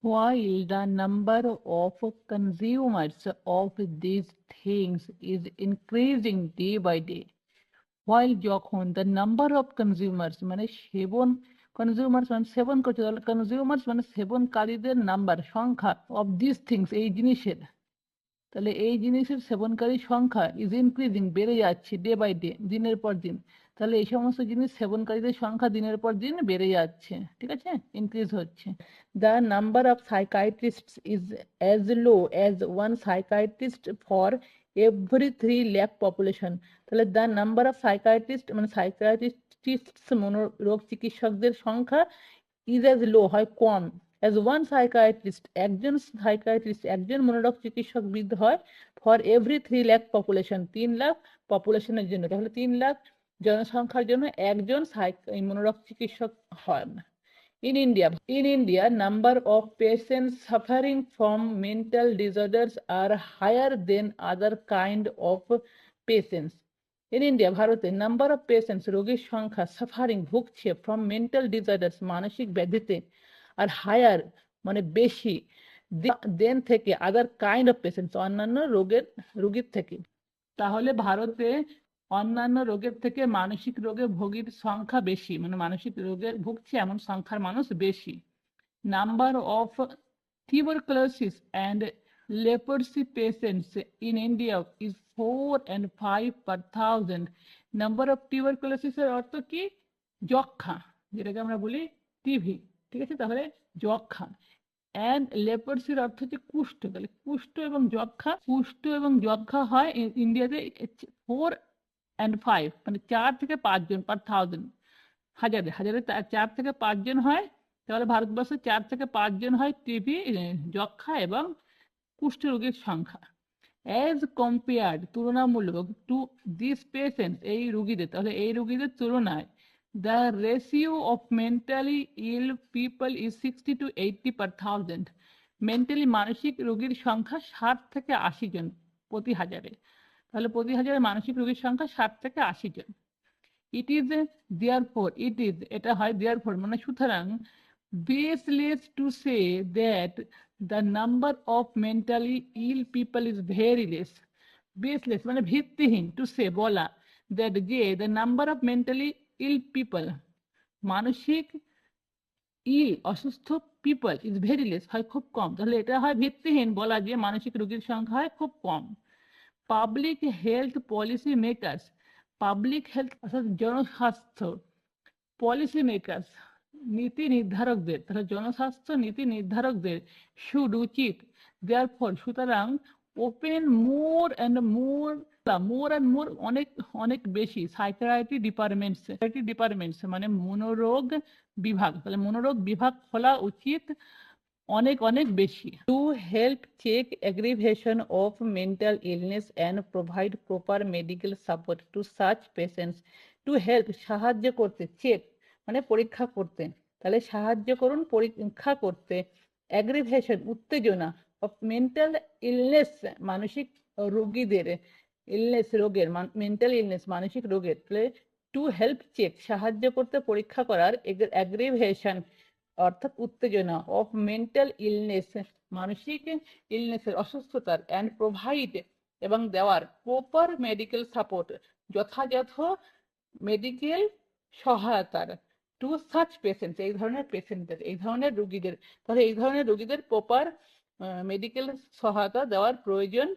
While the number of consumers of these things is increasing day by day, while যখন the number of consumers মানে সেবন consumers মানে সেবন করছে, তাহলে consumers মানে সেবনকারীদের নাম্বার সংখ্যা of these things এই জিনিসের, তাহলে এই জিনিসের সেবনকারী সংখ্যা ইজ ইনক্রিজিং বেড়ে যাচ্ছে ডে বাই ডে দিনের পর দিন, তাহলে এই সমস্ত জিনিস সেবনকারীদের সংখ্যা দিনের পর দিন বেড়ে যাচ্ছে, ঠিক আছে, ইনক্রিজ হচ্ছে। The number of psychiatrists is as low as one psychiatrist for every 3 lakh population, তাহলে দ্য নাম্বার অফ সাইকাইট্রিস্ট মানে সাইকাইট্রিস্ট মনোরোগ চিকিৎসকদের সংখ্যা ইজ অ্যাজ লো হয় কম, অ্যাজ ওয়ান সাইকাইট্রিস্ট একজন মনোরোগ চিকিৎসকবিদ হয় for every 3 lakh population 3 lakh পপুলেশনের জন্য, তাহলে 3 লাখ জনসংখ্যার জন্য একজন মনোরোগ চিকিৎসক হয়। In India, number of patients suffering from mental disorders are higher than other kind of patients. In India, ভারতে number of patients রোগীর সংখ্যা suffering ভুগছে from mental disorders মানসিক ব্যাধিতে আর হায়ার মানে বেশি দেন থেকে আদার কাইন্ড অফ পেশেন্টস অন্যান্য রোগীর থেকে, তাহলে ভারতে অন্যান্য রোগের থেকে মানসিক রোগে ভোগীর সংখ্যা বেশি, মানে মানসিক রোগে ভুগছে এমন সংখ্যার মানুষ বেশি। Number of tuberculosis and leprosy patients in India is 4 and 5 per thousand. Number of tuberculosis এর অর্থ কি? যক্ষা, যেটাকে আমরা বলি টিভি, ঠিক আছে, তাহলে যক্ষা। অ্যান্ড লেপ্রসির অর্থ হচ্ছে কুষ্ঠ, তাহলে কুষ্ঠ এবং যক্ষা হয় ইন্ডিয়াতে 4 and 5 মানে 4 থেকে 5 জন পার থাউজেন্ড, হাজারে 4 থেকে 5 জন হয়, তাহলে ভারতবর্ষে 4 থেকে 5 জন হয় টিবি যক্ষা এবং কুষ্ঠ রোগীর সংখ্যা। অ্যাজ কম্পেয়ার্ড তুলনামূলক টু দিস পেশেন্ট এই রোগীদের, তাহলে এই রোগীদের তুলনায় the ratio of mentally ill people is 60 to 80 per thousand. Mentally মানসিক রোগীর সংখ্যা 60 থেকে 80 জন প্রতি হাজারে, তাহলে প্রতি হাজারে মানসিক রোগীর সংখ্যা 60 থেকে 80 জন। ইট ইজ এটা হয় therefore মানে সুতরাং baseless to say that the number of mentally ill people is very less. baseless মানে ভিত্তিহীন, to say বলা, that যে the number of mentally ill people মানসিক অসুস্থ পিপল ইজ ভেরি লেস হয় খুব কম, তাহলে এটা হয় ভিত্তিহীন বলা যে মানসিক রোগীর সংখ্যা হয় খুব কম। Public health policy makers, public health অর্থাৎ জনস্বাস্থ্য, পলিসি মেকার্স নীতি নির্ধারকদের, তাহলে জনস্বাস্থ্য নীতি নির্ধারকদের শুড উচিত দেয়ারফর সুতরাং ওপেন মোর অ্যান্ড মোর অনেক বেশি সাইকিয়াট্রি ডিপার্টমেন্টস মানে মনোরোগ বিভাগ, তাহলে মনোরোগ বিভাগ খোলা উচিত অনেক বেশি। To help check aggravation of mental illness and provide proper medical support to such patients. To help সাহায্য করতে, চেক মানে পরীক্ষা করতে, তাহলে সাহায্য করুন পরীক্ষা করতে, অ্যাগ্রিভেশন উত্তেজনা, অফ মেন্টাল ইলনেস মানসিক রোগীদের, মেন্টাল ইলনেস মানসিক রোগের, তাহলে টু হেল্প চেক সাহায্য করতে পরীক্ষা করার, অ্যাগ্রিভেশন অর্থাৎ উত্তেজনা, অফ মেন্টাল ইলনেস মানসিক ইলনেসের অসুস্থতার, অ্যান্ড প্রোভাইড এবং দেওয়ার, প্রপার মেডিকেল সাপোর্ট যথাযথ মেডিকেল সহায়তার, টু সাচ পেশেন্টস এই ধরনের রোগীদের, তাহলে এই ধরনের রোগীদের প্রপার মেডিকেল সহায়তা দেওয়ার প্রয়োজন